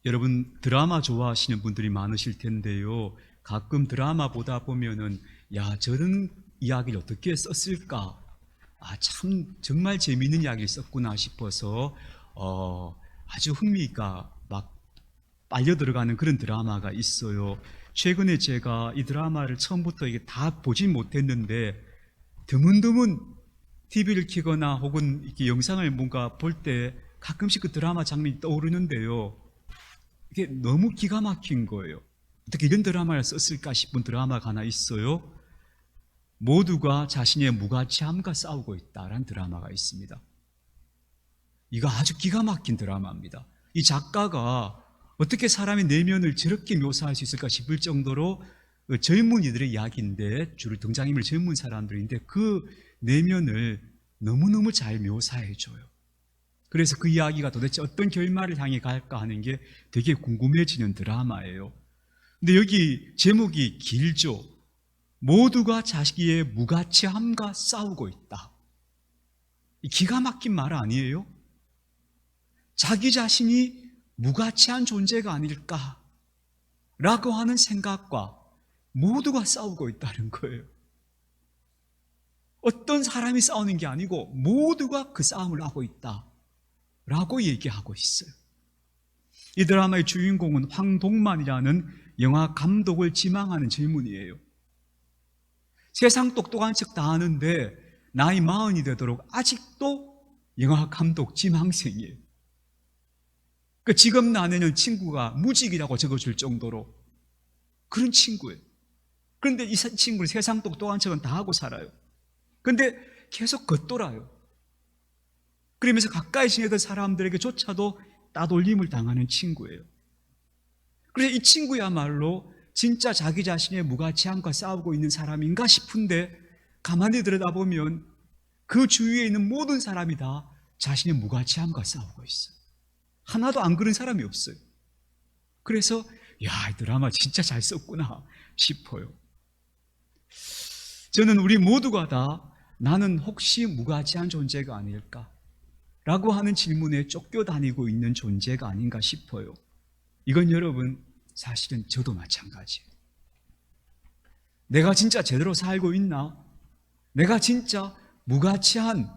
여러분 드라마 좋아하시는 분들이 많으실 텐데요. 가끔 드라마 보다 보면은 야, 저런 이야기를 어떻게 썼을까? 참 정말 재미있는 이야기를 썼구나 싶어서 아주 흥미가 막 빨려 들어가는 그런 드라마가 있어요. 최근에 제가 이 드라마를 처음부터 이게 다 보진 못했는데 드문드문 TV를 켜거나 혹은 이렇게 영상을 뭔가 볼 때 가끔씩 그 드라마 장면이 떠오르는데요. 이게 너무 기가 막힌 거예요. 어떻게 이런 드라마를 썼을까 싶은 드라마가 하나 있어요. 모두가 자신의 무가치함과 싸우고 있다라는 드라마가 있습니다. 이거 아주 기가 막힌 드라마입니다. 이 작가가 어떻게 사람의 내면을 저렇게 묘사할 수 있을까 싶을 정도로 젊은이들의 이야기인데, 주로 등장인물이 젊은 사람들인데 그 내면을 너무너무 잘 묘사해줘요. 그래서 그 이야기가 도대체 어떤 결말을 향해 갈까 하는 게 되게 궁금해지는 드라마예요. 근데 여기 제목이 길죠. 모두가 자기의 무가치함과 싸우고 있다. 기가 막힌 말 아니에요? 자기 자신이 무가치한 존재가 아닐까 라고 하는 생각과 모두가 싸우고 있다는 거예요. 어떤 사람이 싸우는 게 아니고 모두가 그 싸움을 하고 있다 라고 얘기하고 있어요. 이 드라마의 주인공은 황동만이라는 영화 감독을 지망하는 젊은이에요. 세상 똑똑한 척 다 아는데 나이 40이 되도록 아직도 영화 감독 지망생이에요. 그 직업 난에는 친구가 무직이라고 적어줄 정도로 그런 친구예요. 그런데 이 친구는 세상 똑똑한 척은 다 하고 살아요. 그런데 계속 겉돌아요. 그러면서 가까이 지내던 사람들에게조차도 따돌림을 당하는 친구예요. 그래서 이 친구야말로 진짜 자기 자신의 무가치함과 싸우고 있는 사람인가 싶은데 가만히 들여다보면 그 주위에 있는 모든 사람이 다 자신의 무가치함과 싸우고 있어요. 하나도 안 그런 사람이 없어요. 그래서 야, 이 드라마 진짜 잘 썼구나 싶어요. 저는 우리 모두가 다 나는 혹시 무가치한 존재가 아닐까? 라고 하는 질문에 쫓겨다니고 있는 존재가 아닌가 싶어요. 이건 여러분 사실은 저도 마찬가지예요. 내가 진짜 제대로 살고 있나? 내가 진짜 무가치한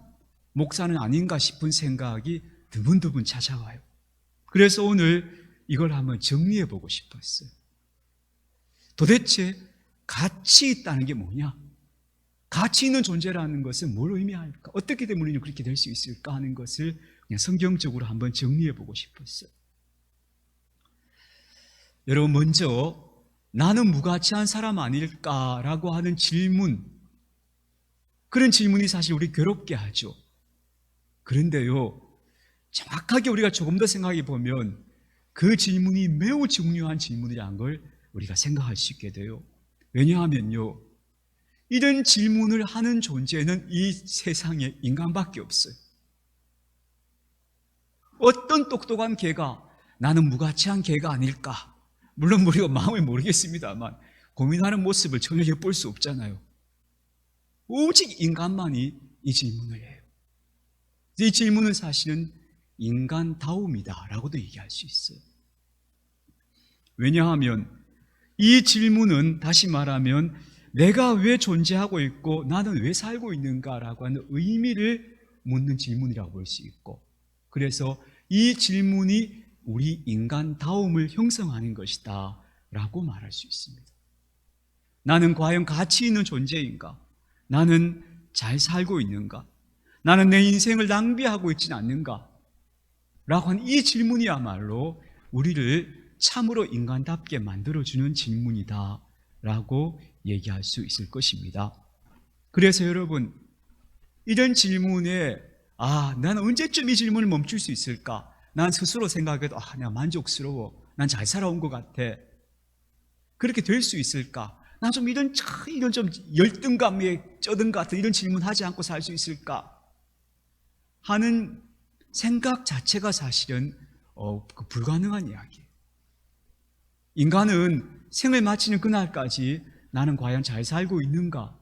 목사는 아닌가 싶은 생각이 드문드문 찾아와요. 그래서 오늘 이걸 한번 정리해 보고 싶었어요. 도대체 가치 있다는 게 뭐냐? 가치 있는 존재라는 것은 뭘 의미할까? 어떻게 되면 우리는 그렇게 될 수 있을까 하는 것을 그냥 성경적으로 한번 정리해 보고 싶었어요. 여러분, 먼저 나는 무가치한 사람 아닐까라고 하는 질문, 그런 질문이 사실 우리 괴롭게 하죠. 그런데요, 정확하게 우리가 조금 더 생각해 보면 그 질문이 매우 중요한 질문이라는 걸 우리가 생각할 수 있게 돼요. 왜냐하면요, 이런 질문을 하는 존재는 이 세상에 인간밖에 없어요. 어떤 똑똑한 개가 나는 무가치한 개가 아닐까? 물론 우리가 마음을 모르겠습니다만 고민하는 모습을 전혀 엿볼 수 없잖아요. 오직 인간만이 이 질문을 해요. 이 질문은 사실은 인간다움이다 라고도 얘기할 수 있어요. 왜냐하면 이 질문은 다시 말하면 내가 왜 존재하고 있고 나는 왜 살고 있는가라고 하는 의미를 묻는 질문이라고 볼 수 있고, 그래서 이 질문이 우리 인간다움을 형성하는 것이다 라고 말할 수 있습니다. 나는 과연 가치 있는 존재인가? 나는 잘 살고 있는가? 나는 내 인생을 낭비하고 있지는 않는가? 라고 하는 이 질문이야말로 우리를 참으로 인간답게 만들어주는 질문이다 라고 얘기할 수 있을 것입니다. 그래서 여러분, 이런 질문에 나는 언제쯤 이 질문을 멈출 수 있을까? 난 스스로 생각해도 내가 만족스러워, 난 잘 살아온 것 같아, 그렇게 될 수 있을까? 나 좀 이런 좀 열등감에 쩌든 것 같은 이런 질문 하지 않고 살 수 있을까? 하는 생각 자체가 사실은 불가능한 이야기예요. 인간은 생을 마치는 그날까지 나는 과연 잘 살고 있는가?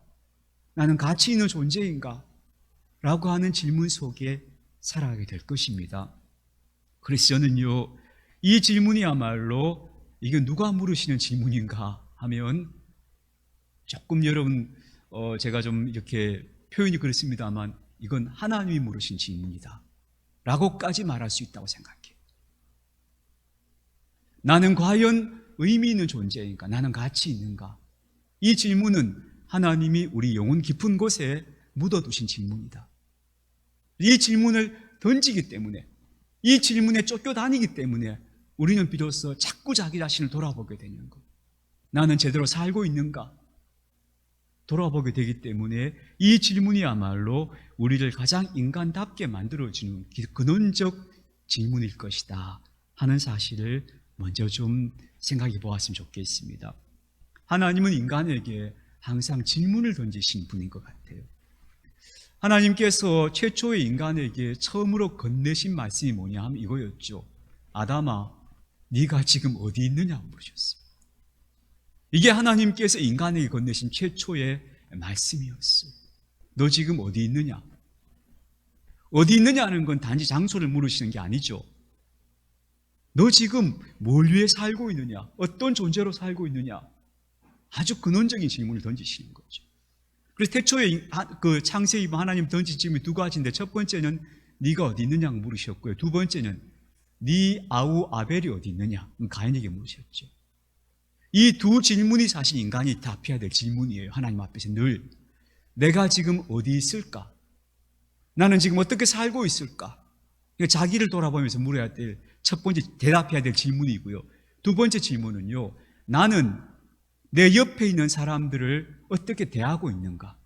나는 가치 있는 존재인가? 라고 하는 질문 속에 살아가게 될 것입니다. 그래서 저는요, 이 질문이야말로 이게 누가 물으시는 질문인가 하면 조금 여러분 제가 좀 이렇게 표현이 그렇습니다만 이건 하나님이 물으신 질문이다 라고까지 말할 수 있다고 생각해요. 나는 과연 의미 있는 존재인가? 나는 가치 있는가? 이 질문은 하나님이 우리 영혼 깊은 곳에 묻어두신 질문이다. 이 질문을 던지기 때문에, 이 질문에 쫓겨다니기 때문에 우리는 비로소 자꾸 자기 자신을 돌아보게 되는 것. 나는 제대로 살고 있는가? 돌아보게 되기 때문에 이 질문이야말로 우리를 가장 인간답게 만들어주는 근원적 질문일 것이다 하는 사실을 먼저 좀 생각해 보았으면 좋겠습니다. 하나님은 인간에게 항상 질문을 던지신 분인 것 같아요. 하나님께서 최초의 인간에게 처음으로 건네신 말씀이 뭐냐 하면 이거였죠. 아담아, 네가 지금 어디 있느냐고 물으셨어요. 이게 하나님께서 인간에게 건네신 최초의 말씀이었어요. 너 지금 어디 있느냐? 어디 있느냐는 건 단지 장소를 물으시는 게 아니죠. 너 지금 뭘 위해 살고 있느냐? 어떤 존재로 살고 있느냐? 아주 근원적인 질문을 던지시는 거죠. 그래서 태초에 그 창세기 하나님 던진 질문이 두 가지인데 첫 번째는 네가 어디 있느냐고 물으셨고요. 두 번째는 네 아우 아벨이 어디 있느냐? 가인에게 물으셨죠. 이 두 질문이 사실 인간이 답해야 될 질문이에요. 하나님 앞에서 늘 내가 지금 어디 있을까? 나는 지금 어떻게 살고 있을까? 자기를 돌아보면서 물어야 될 첫 번째 대답해야 될 질문이고요. 두 번째 질문은요. 나는 내 옆에 있는 사람들을 어떻게 대하고 있는가?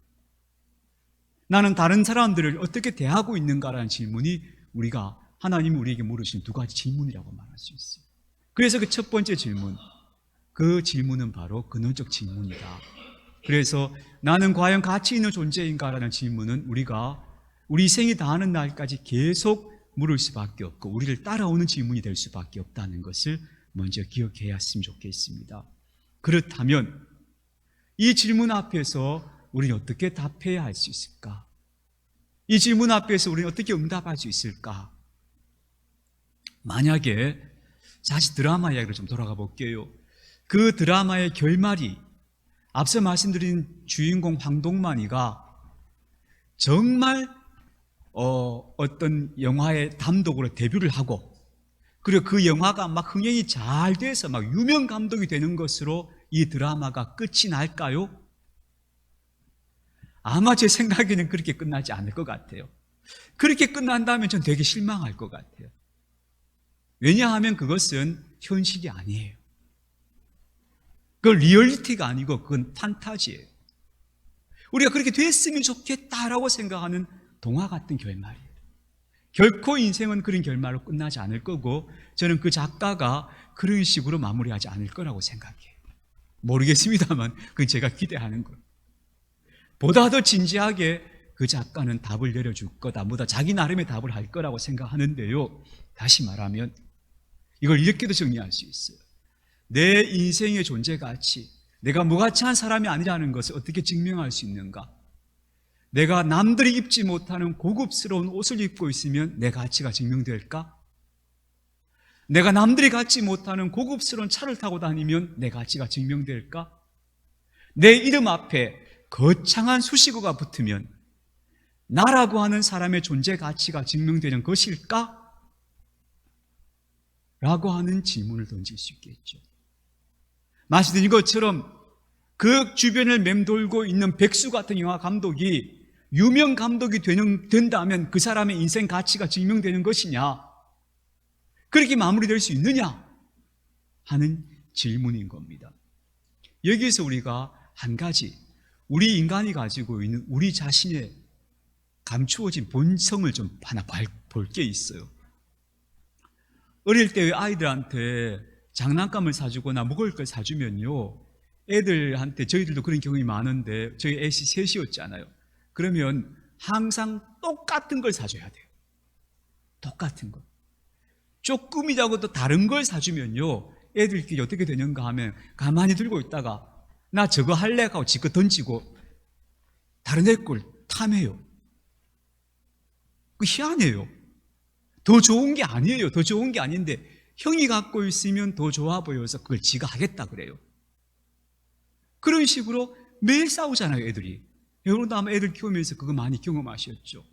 나는 다른 사람들을 어떻게 대하고 있는가라는 질문이 우리가 하나님이 우리에게 물으신 두 가지 질문이라고 말할 수 있어요. 그래서 그 첫 번째 질문, 그 질문은 바로 근원적 질문이다. 그래서 나는 과연 가치 있는 존재인가라는 질문은 우리가 우리 생이 다하는 날까지 계속 물을 수밖에 없고 우리를 따라오는 질문이 될 수밖에 없다는 것을 먼저 기억해야 했으면 좋겠습니다. 그렇다면 이 질문 앞에서 우리는 어떻게 답해야 할 수 있을까? 이 질문 앞에서 우리는 어떻게 응답할 수 있을까? 만약에 다시 드라마 이야기로 좀 돌아가 볼게요. 그 드라마의 결말이 앞서 말씀드린 주인공 황동만이가 정말 어떤 영화의 감독으로 데뷔를 하고 그리고 그 영화가 막 흥행이 잘 돼서 막 유명 감독이 되는 것으로 이 드라마가 끝이 날까요? 아마 제 생각에는 그렇게 끝나지 않을 것 같아요. 그렇게 끝난다면 전 되게 실망할 것 같아요. 왜냐하면 그것은 현실이 아니에요. 그건 리얼리티가 아니고 그건 판타지예요. 우리가 그렇게 됐으면 좋겠다라고 생각하는 동화 같은 결말이에요. 결코 인생은 그런 결말로 끝나지 않을 거고 저는 그 작가가 그런 식으로 마무리하지 않을 거라고 생각해요. 모르겠습니다만 그건 제가 기대하는 거예요. 보다 더 진지하게 그 작가는 답을 내려줄 거다. 보다 자기 나름의 답을 할 거라고 생각하는데요. 다시 말하면 이걸 이렇게도 정리할 수 있어요. 내 인생의 존재 가치, 내가 무가치한 사람이 아니라는 것을 어떻게 증명할 수 있는가? 내가 남들이 입지 못하는 고급스러운 옷을 입고 있으면 내 가치가 증명될까? 내가 남들이 갖지 못하는 고급스러운 차를 타고 다니면 내 가치가 증명될까? 내 이름 앞에 거창한 수식어가 붙으면 나라고 하는 사람의 존재 가치가 증명되는 것일까? 라고 하는 질문을 던질 수 있겠죠. 말씀드린 것처럼 그 주변을 맴돌고 있는 백수 같은 영화 감독이 유명 감독이 된다면 그 사람의 인생 가치가 증명되는 것이냐? 그렇게 마무리될 수 있느냐? 하는 질문인 겁니다. 여기에서 우리가 한 가지 우리 인간이 가지고 있는 우리 자신의 감추어진 본성을 좀 하나 볼 게 있어요. 어릴 때 아이들한테 장난감을 사주거나 먹을 걸 사주면요, 애들한테 저희들도 그런 경험이 많은데 저희 애시 셋이었잖아요. 그러면 항상 똑같은 걸 사줘야 돼요. 똑같은 거. 조금이라고 또 다른 걸 사주면요, 애들끼리 어떻게 되는가 하면 가만히 들고 있다가 나 저거 할래 하고 지껏 던지고 다른 애 걸 탐해요. 그 희한해요. 더 좋은 게 아니에요. 더 좋은 게 아닌데 형이 갖고 있으면 더 좋아 보여서 그걸 지가 하겠다 그래요. 그런 식으로 매일 싸우잖아요, 애들이. 여러분도 아마 애들 키우면서 그거 많이 경험하셨죠.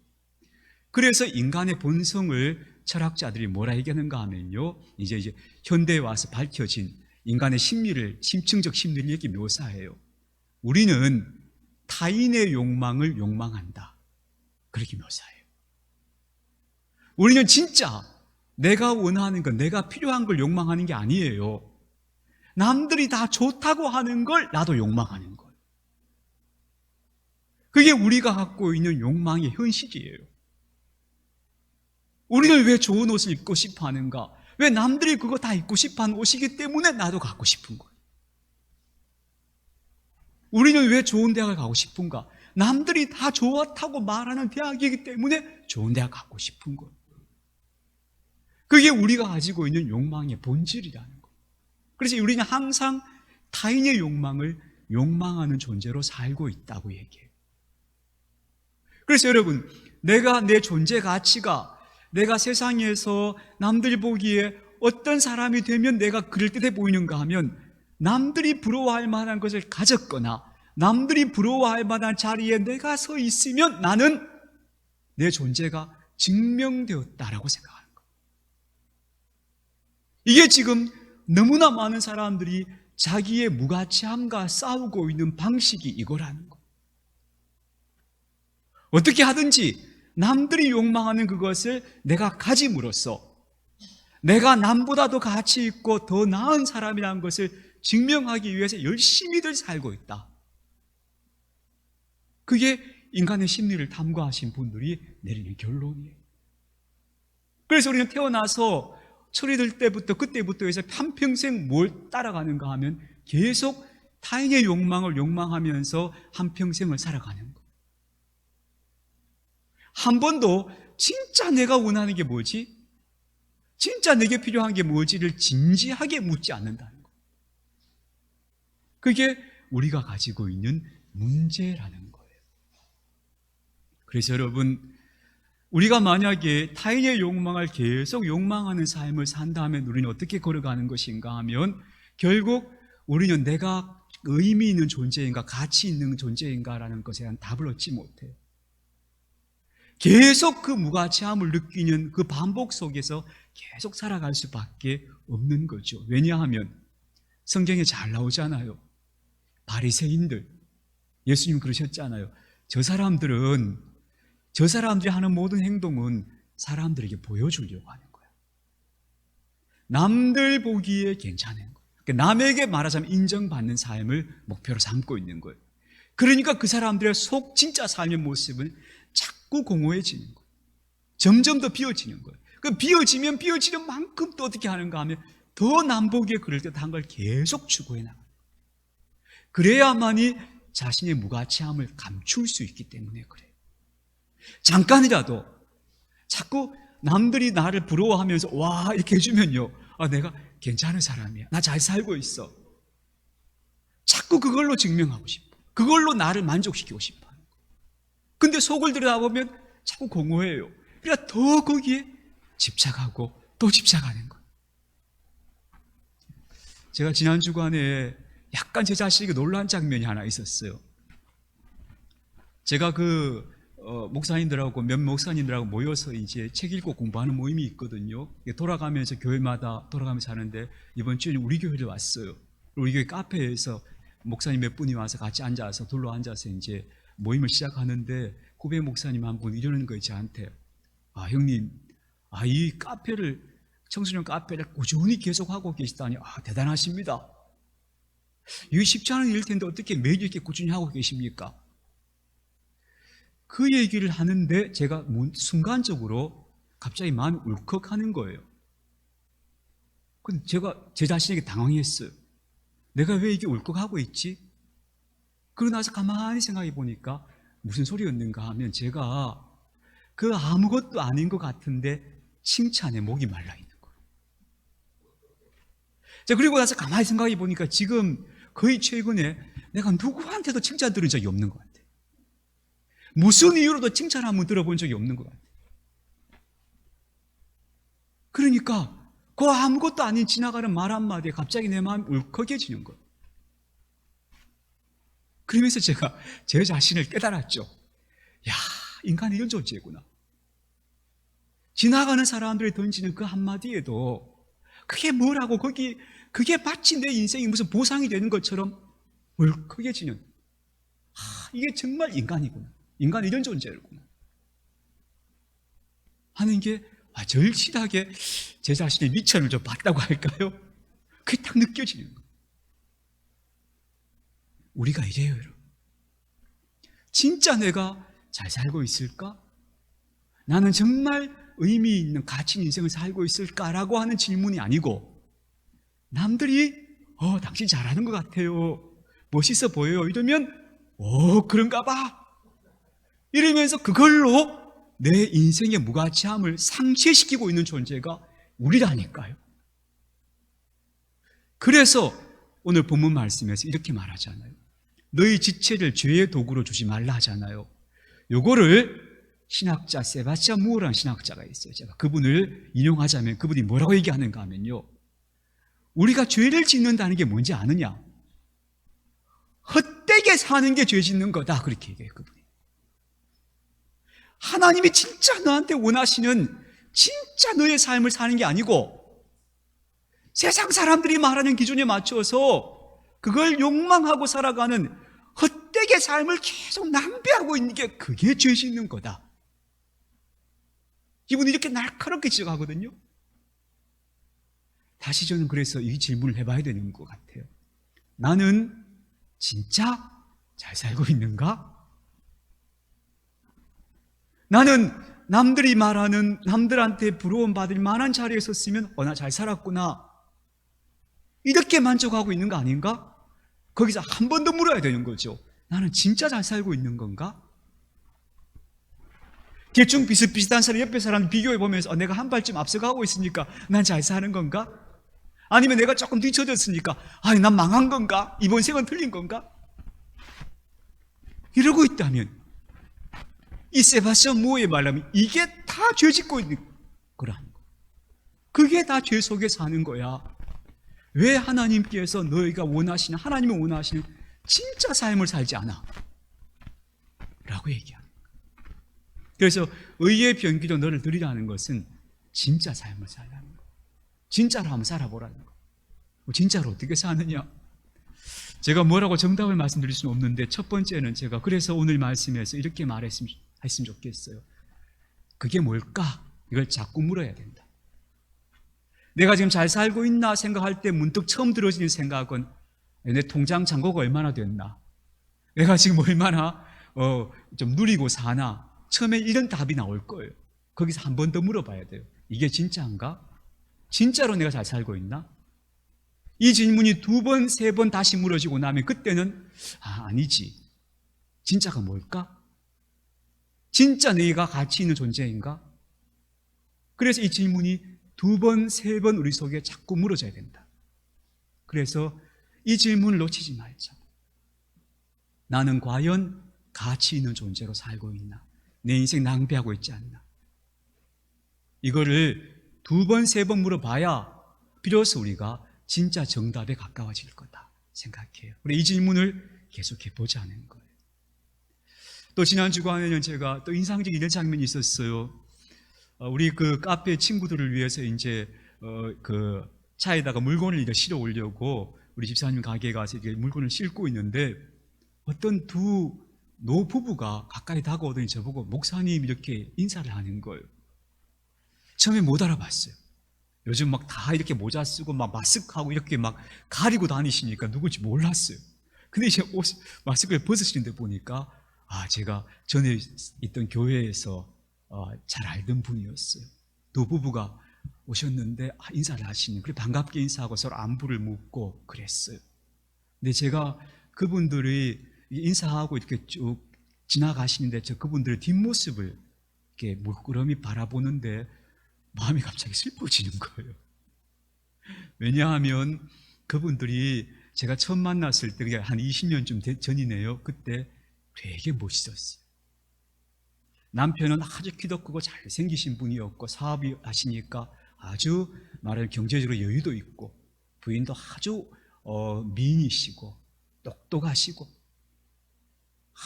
그래서 인간의 본성을 철학자들이 뭐라 얘기하는가 하면요, 이제 현대에 와서 밝혀진 인간의 심리를, 심층적 심리를 이렇게 묘사해요. 우리는 타인의 욕망을 욕망한다, 그렇게 묘사해요. 우리는 진짜 내가 원하는 것, 내가 필요한 걸 욕망하는 게 아니에요. 남들이 다 좋다고 하는 걸 나도 욕망하는 것. 그게 우리가 갖고 있는 욕망의 현실이에요. 우리는 왜 좋은 옷을 입고 싶어 하는가? 왜 남들이 그거 다 입고 싶어 하는 옷이기 때문에 나도 갖고 싶은 거예요. 우리는 왜 좋은 대학을 가고 싶은가? 남들이 다 좋다고 말하는 대학이기 때문에 좋은 대학 가고 싶은 거예요. 그게 우리가 가지고 있는 욕망의 본질이라는 거예요. 그래서 우리는 항상 타인의 욕망을 욕망하는 존재로 살고 있다고 얘기해요. 그래서 여러분, 내가 내 존재 가치가 내가 세상에서 남들이 보기에 어떤 사람이 되면 내가 그럴듯해 보이는가 하면 남들이 부러워할 만한 것을 가졌거나 남들이 부러워할 만한 자리에 내가 서 있으면 나는 내 존재가 증명되었다라고 생각하는 거예요. 이게 지금 너무나 많은 사람들이 자기의 무가치함과 싸우고 있는 방식이 이거라는 거예요. 어떻게 하든지 남들이 욕망하는 그것을 내가 가짐으로써 내가 남보다 더 가치 있고 더 나은 사람이라는 것을 증명하기 위해서 열심히들 살고 있다. 그게 인간의 심리를 탐구하신 분들이 내리는 결론이에요. 그래서 우리는 태어나서 철이 들 때부터 그때부터 해서 한평생 뭘 따라가는가 하면 계속 타인의 욕망을 욕망하면서 한평생을 살아가는 거예요. 한 번도 진짜 내가 원하는 게 뭐지? 진짜 내게 필요한 게 뭐지를 진지하게 묻지 않는다는 거예요. 그게 우리가 가지고 있는 문제라는 거예요. 그래서 여러분, 우리가 만약에 타인의 욕망을 계속 욕망하는 삶을 산다면 우리는 어떻게 걸어가는 것인가 하면 결국 우리는 내가 의미 있는 존재인가 가치 있는 존재인가라는 것에 대한 답을 얻지 못해요. 계속 그 무가치함을 느끼는 그 반복 속에서 계속 살아갈 수밖에 없는 거죠. 왜냐하면 성경에 잘 나오잖아요. 바리새인들, 예수님 그러셨잖아요. 저 사람들이 하는 모든 행동은 사람들에게 보여주려고 하는 거예요. 남들 보기에 괜찮은 거예요. 그러니까 남에게 말하자면 인정받는 삶을 목표로 삼고 있는 거예요. 그러니까 그 사람들의 속 진짜 삶의 모습은 자꾸 공허해지는 거예요. 점점 더 비어지는 거예요. 그 비어지면 비어지는 만큼 또 어떻게 하는가 하면 더 남보기에 그럴듯한 걸 계속 추구해 나가요. 그래야만이 자신의 무가치함을 감출 수 있기 때문에 그래요. 잠깐이라도 자꾸 남들이 나를 부러워하면서 와 이렇게 해주면요, 내가 괜찮은 사람이야, 나 잘 살고 있어, 자꾸 그걸로 증명하고 싶어, 그걸로 나를 만족시키고 싶어. 근데 속을 들여다보면 자꾸 공허해요. 그러니까 더 거기에 집착하고 또 집착하는 거예요. 제가 지난 주간에 약간 제 자신에게 놀란 장면이 하나 있었어요. 제가 목사님들하고 몇 목사님들하고 모여서 이제 책 읽고 공부하는 모임이 있거든요. 돌아가면서 교회마다 돌아가면서 하는데 이번 주에 우리 교회를 왔어요. 우리 교회 카페에서 목사님 몇 분이 와서 같이 앉아서 둘러 앉아서 이제 모임을 시작하는데 후배 목사님 한 분 이러는 거예요, 저한테. 형님, 이 청소년 카페를 꾸준히 계속하고 계시다니 대단하십니다. 이게 쉽지 않은 일일 텐데 어떻게 매일 이렇게 꾸준히 하고 계십니까? 그 얘기를 하는데 제가 순간적으로 갑자기 마음이 울컥하는 거예요. 근데 제가 제 자신에게 당황했어요. 내가 왜 이게 울컥하고 있지? 그러고 나서 가만히 생각해 보니까 무슨 소리였는가 하면 제가 그 아무것도 아닌 것 같은데 칭찬에 목이 말라 있는 거예요. 자, 그리고 나서 가만히 생각해 보니까 지금 거의 최근에 내가 누구한테도 칭찬 들은 적이 없는 것 같아요. 무슨 이유로도 칭찬 한번 들어본 적이 없는 것 같아요. 그러니까 그 아무것도 아닌 지나가는 말 한마디에 갑자기 내 마음이 울컥해지는 거예요. 그러면서 제가 제 자신을 깨달았죠. 야, 인간이 이런 존재구나. 지나가는 사람들이 던지는 그 한마디에도 그게 뭐라고 그게 마치 내 인생이 무슨 보상이 되는 것처럼 울컥해지는, 이게 정말 인간이구나. 인간이 이런 존재구나 하는 게 절실하게 제 자신의 미천을 좀 봤다고 할까요? 그게 딱 느껴지는 거예요. 우리가 이래요, 여러분. 진짜 내가 잘 살고 있을까? 나는 정말 의미 있는 가치 있는 인생을 살고 있을까라고 하는 질문이 아니고, 남들이 당신 잘하는 것 같아요, 멋있어 보여요 이러면 그런가 봐 이러면서 그걸로 내 인생의 무가치함을 상쇄시키고 있는 존재가 우리라니까요. 그래서 오늘 본문 말씀에서 이렇게 말하잖아요. 너희 지체를 죄의 도구로 주지 말라 하잖아요. 요거를 신학자 세바스찬 무어라는 신학자가 있어요. 제가 그분을 인용하자면 그분이 뭐라고 얘기하는가 하면요, 우리가 죄를 짓는다는 게 뭔지 아느냐? 헛되게 사는 게 죄 짓는 거다, 그렇게 얘기해요, 그분이. 하나님이 진짜 너한테 원하시는 진짜 너의 삶을 사는 게 아니고 세상 사람들이 말하는 기준에 맞춰서 그걸 욕망하고 살아가는 헛되게 삶을 계속 낭비하고 있는 게, 그게 죄 짓는 거다. 이분이 이렇게 날카롭게 지적하거든요. 다시 저는 그래서 이 질문을 해봐야 되는 것 같아요. 나는 진짜 잘 살고 있는가? 나는 남들이 말하는, 남들한테 부러움 받을 만한 자리에 섰으면 나 잘 살았구나, 이렇게 만족하고 있는 거 아닌가? 거기서 한 번 더 물어야 되는 거죠. 나는 진짜 잘 살고 있는 건가? 대충 비슷비슷한 사람, 옆에 사람 비교해 보면서 내가 한 발쯤 앞서가고 있으니까 난 잘 사는 건가? 아니면 내가 조금 뒤쳐졌으니까 난 망한 건가? 이번 생은 틀린 건가? 이러고 있다면 이 세바스찬 무어의 말하면 이게 다 죄 짓고 있는 거라는 거. 그게 다 죄 속에 사는 거야. 왜 하나님께서 너희가 원하시는, 하나님이 원하시는 진짜 삶을 살지 않아? 라고 얘기합니다. 그래서 의의 변기로 너를 드리라는 것은 진짜 삶을 살라는 거. 진짜로 한번 살아보라는 거. 진짜로 어떻게 사느냐? 제가 뭐라고 정답을 말씀드릴 수는 없는데, 첫 번째는 제가 그래서 오늘 말씀에서 이렇게 말했으면 좋겠어요. 그게 뭘까? 이걸 자꾸 물어야 된다. 내가 지금 잘 살고 있나 생각할 때 문득 처음 들어지는 생각은 내 통장 잔고가 얼마나 됐나? 내가 지금 얼마나 좀 누리고 사나? 처음에 이런 답이 나올 거예요. 거기서 한 번 더 물어봐야 돼요. 이게 진짜인가? 진짜로 내가 잘 살고 있나? 이 질문이 두 번, 세 번 다시 물어지고 나면 그때는 아니지. 진짜가 뭘까? 진짜 내가 가치 있는 존재인가? 그래서 이 질문이 두 번, 세 번 우리 속에 자꾸 물어져야 된다. 그래서 이 질문을 놓치지 말자. 나는 과연 가치 있는 존재로 살고 있나? 내 인생 낭비하고 있지 않나? 이거를 두 번, 세 번 물어봐야 비로소 우리가 진짜 정답에 가까워질 거다 생각해요. 우리 이 질문을 계속해 보자는 거예요. 또 지난 주간에는 제가 또 인상적인 이런 장면이 있었어요. 우리 그 카페 친구들을 위해서 이제 그 차에다가 물건을 이제 실어 오려고 우리 집사님 가게에 가서 이렇게 물건을 싣고 있는데, 어떤 두 노부부가 가까이 다가오더니 저보고 목사님 이렇게 인사를 하는 거예요. 처음에 못 알아봤어요. 요즘 막 다 이렇게 모자 쓰고 막 마스크하고 이렇게 막 가리고 다니시니까 누군지 몰랐어요. 근데 이제 마스크를 벗으시는데 보니까 제가 전에 있던 교회에서 잘 알던 분이었어요. 두 부부가 오셨는데 인사를 하시니, 그래 반갑게 인사하고 서로 안부를 묻고 그랬어요. 근데 제가 그분들이 인사하고 이렇게 쭉 지나가시는데 그분들의 뒷모습을 이렇게 물끄러미 바라보는데 마음이 갑자기 슬퍼지는 거예요. 왜냐하면 그분들이 제가 처음 만났을 때 한 20년쯤 전이네요. 그때 되게 멋있었어요. 남편은 아주 키도 크고 잘생기신 분이었고 사업이 하시니까 아주 말하자면 경제적으로 여유도 있고 부인도 아주 미인이시고 똑똑하시고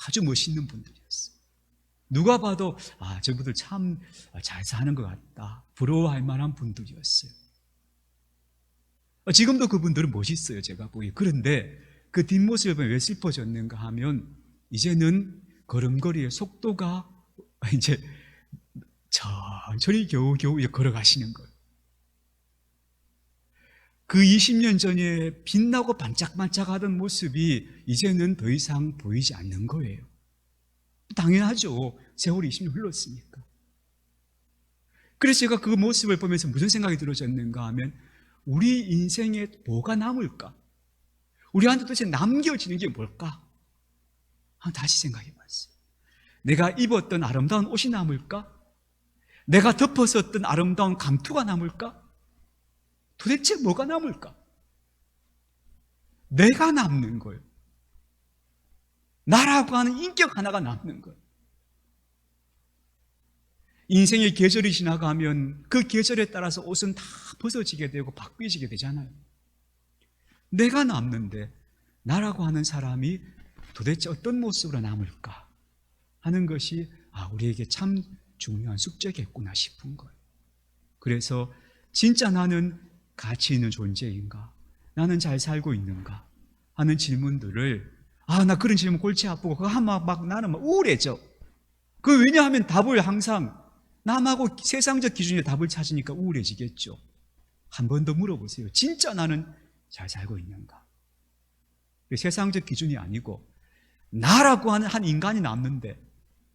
아주 멋있는 분들이었어요. 누가 봐도 저분들 참 잘 사는 것 같다, 부러워할 만한 분들이었어요. 지금도 그분들은 멋있어요, 제가 보기에. 그런데 그 뒷모습을 보면 왜 슬퍼졌는가 하면 이제는 걸음걸이의 속도가 이제 천천히 겨우겨우 걸어가시는 거예요. 그 20년 전에 빛나고 반짝반짝하던 모습이 이제는 더 이상 보이지 않는 거예요. 당연하죠. 세월이 20년 흘렀으니까. 그래서 제가 그 모습을 보면서 무슨 생각이 들어졌는가 하면 우리 인생에 뭐가 남을까? 우리한테 도대체 남겨지는 게 뭘까? 다시 생각해 봤어요. 내가 입었던 아름다운 옷이 남을까? 내가 덮었었던 아름다운 감투가 남을까? 도대체 뭐가 남을까? 내가 남는 거예요. 나라고 하는 인격 하나가 남는 거예요. 인생의 계절이 지나가면 그 계절에 따라서 옷은 다 벗어지게 되고 바뀌어지게 되잖아요. 내가 남는데 나라고 하는 사람이 도대체 어떤 모습으로 남을까 하는 것이 우리에게 참 중요한 숙제겠구나 싶은 거예요. 그래서 진짜 나는 가치 있는 존재인가? 나는 잘 살고 있는가? 하는 질문들을 나 그런 질문 골치 아프고 그거 하면 나는 우울해져. 왜냐하면 답을 항상 남하고 세상적 기준의 답을 찾으니까 우울해지겠죠. 한 번 더 물어보세요. 진짜 나는 잘 살고 있는가? 세상적 기준이 아니고 나라고 하는 한 인간이 남는데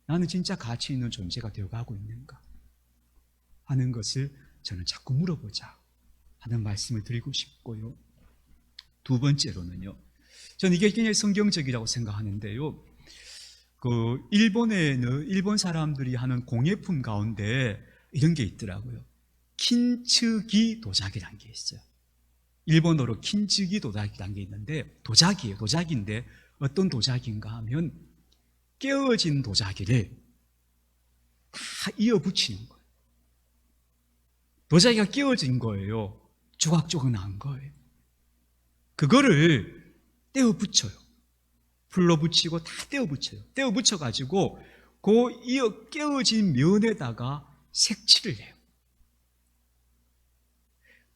나는 진짜 가치 있는 존재가 되어가고 있는가 하는 것을 저는 자꾸 물어보자 하는 말씀을 드리고 싶고요. 두 번째로는요, 저는 이게 굉장히 성경적이라고 생각하는데요. 일본에는 일본 사람들이 하는 공예품 가운데 이런 게 있더라고요. 킨츠기 도자기라는 게 있어요. 일본어로 킨츠기 도자기라는 게 있는데 도자기예요. 도자기인데 어떤 도자기인가 하면 깨어진 도자기를 다 이어붙이는 거예요. 도자기가 깨어진 거예요. 조각조각 난 거예요. 그거를 떼어 붙여요. 풀로 붙이고 다 떼어 붙여요. 떼어 붙여가지고 깨어진 면에다가 색칠을 해요.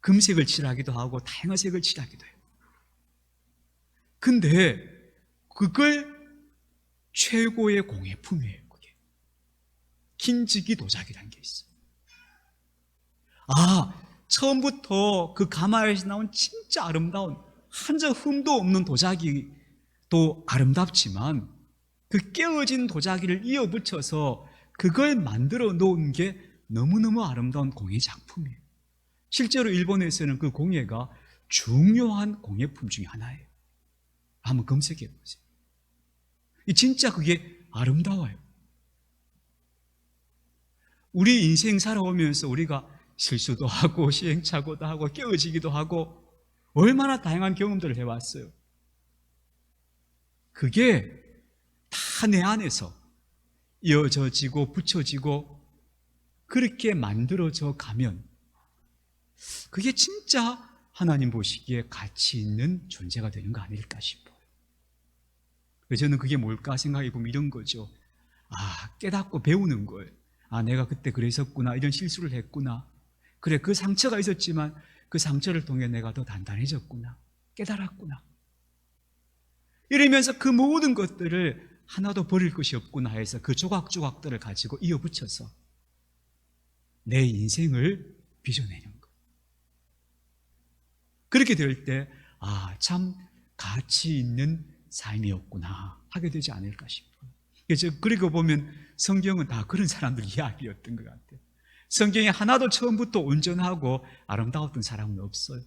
금색을 칠하기도 하고 다양한 색을 칠하기도 해요. 근데 그걸 최고의 공예품이에요. 그게 킨츠기 도자기라는 게 있어요. 처음부터 그 가마에서 나온 진짜 아름다운 한 점 흠도 없는 도자기도 아름답지만 그 깨어진 도자기를 이어붙여서 그걸 만들어 놓은 게 너무너무 아름다운 공예 작품이에요. 실제로 일본에서는 그 공예가 중요한 공예품 중에 하나예요. 한번 검색해 보세요. 진짜 그게 아름다워요. 우리 인생 살아오면서 우리가 실수도 하고 시행착오도 하고 깨어지기도 하고 얼마나 다양한 경험들을 해왔어요. 그게 다 내 안에서 이어져지고 붙여지고 그렇게 만들어져 가면 그게 진짜 하나님 보시기에 가치 있는 존재가 되는 거 아닐까 싶어요. 그래서 저는 그게 뭘까 생각해 보면 이런 거죠. 깨닫고 배우는 거예요. 내가 그때 그랬었구나, 이런 실수를 했구나. 그래, 그 상처가 있었지만 그 상처를 통해 내가 더 단단해졌구나, 깨달았구나. 이러면서 그 모든 것들을 하나도 버릴 것이 없구나 해서 그 조각조각들을 가지고 이어붙여서 내 인생을 빚어내는 거예요. 그렇게 될 때 참 가치 있는 삶이었구나 하게 되지 않을까 싶어요. 그리고 보면 성경은 다 그런 사람들 이야기였던 것 같아요. 성경에 하나도 처음부터 온전하고 아름다웠던 사람은 없어요.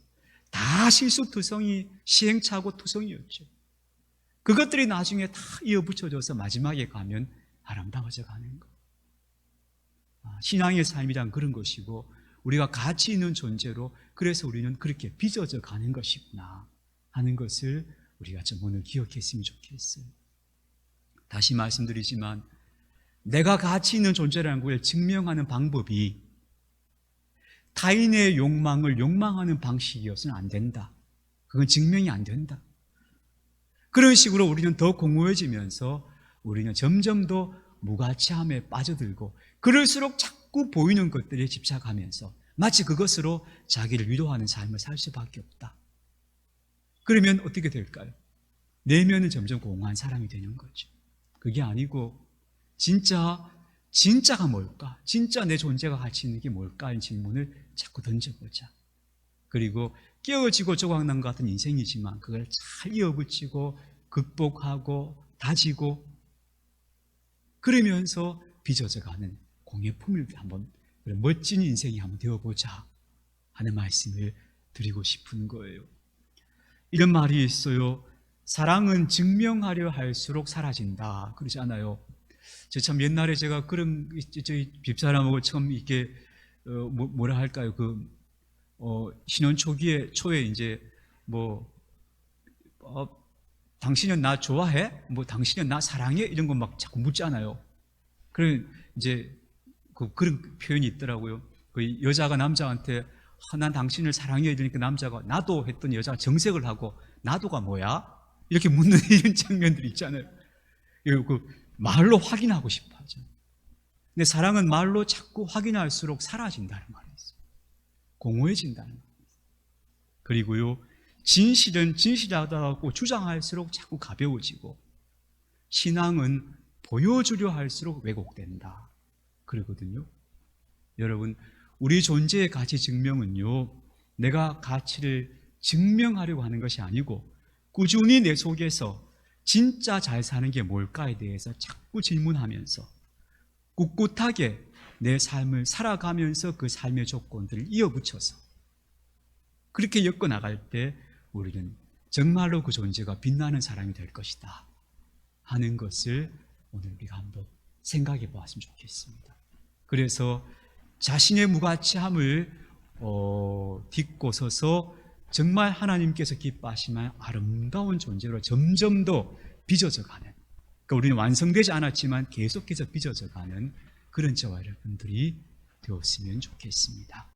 다 실수투성이, 시행착오 투성이었죠. 그것들이 나중에 다 이어붙여져서 마지막에 가면 아름다워져 가는 것. 신앙의 삶이란 그런 것이고 우리가 가치 있는 존재로, 그래서 우리는 그렇게 빚어져 가는 것이구나 하는 것을 우리가 좀 오늘 기억했으면 좋겠어요. 다시 말씀드리지만 내가 가치 있는 존재라는 걸 증명하는 방법이 타인의 욕망을 욕망하는 방식이어서는 안 된다. 그건 증명이 안 된다. 그런 식으로 우리는 더 공허해지면서 우리는 점점 더 무가치함에 빠져들고, 그럴수록 자꾸 보이는 것들에 집착하면서 마치 그것으로 자기를 위로하는 삶을 살 수밖에 없다. 그러면 어떻게 될까요? 내면은 점점 공허한 사람이 되는 거죠. 그게 아니고 진짜가 뭘까? 진짜 내 존재가 가치 있는 게 뭘까? 하는 질문을 자꾸 던져보자. 그리고 깨어지고 조각난 것 같은 인생이지만 그걸 잘 이어붙이고 극복하고 다지고 그러면서 빚어져가는 공예품을 한번, 멋진 인생이 한번 되어보자 하는 말씀을 드리고 싶은 거예요. 이런 말이 있어요. 사랑은 증명하려 할수록 사라진다. 그러지 않아요? 저 참 옛날에 제가 그런, 저희 집사람하고 처음 이렇게, 뭐라 할까요? 신혼 초에 이제, 당신은 나 좋아해? 당신은 나 사랑해? 이런 거 막 자꾸 묻잖아요. 그런, 이제, 그런 표현이 있더라고요. 그 여자가 남자한테, 난 당신을 사랑해. 이러니까 남자가, 나도 했더니 여자가 정색을 하고, 나도가 뭐야? 이렇게 묻는 이런 장면들이 있잖아요. 말로 확인하고 싶어 하죠. 근데 사랑은 말로 자꾸 확인할수록 사라진다는 말이 있어요. 공허해진다는 말이 있어요. 그리고요, 진실은 진실하다고 주장할수록 자꾸 가벼워지고, 신앙은 보여주려 할수록 왜곡된다. 그러거든요. 여러분, 우리 존재의 가치 증명은요, 내가 가치를 증명하려고 하는 것이 아니고 꾸준히 내 속에서 진짜 잘 사는 게 뭘까에 대해서 자꾸 질문하면서 꿋꿋하게 내 삶을 살아가면서 그 삶의 조건들을 이어붙여서 그렇게 엮어나갈 때 우리는 정말로 그 존재가 빛나는 사람이 될 것이다 하는 것을 오늘 우리가 한번 생각해 보았으면 좋겠습니다. 그래서 자신의 무가치함을 딛고 서서 정말 하나님께서 기뻐하시는 아름다운 존재로 점점 더 빚어져 가는, 그러니까 우리는 완성되지 않았지만 계속해서 빚어져 가는 그런 저와 여러분들이 되었으면 좋겠습니다.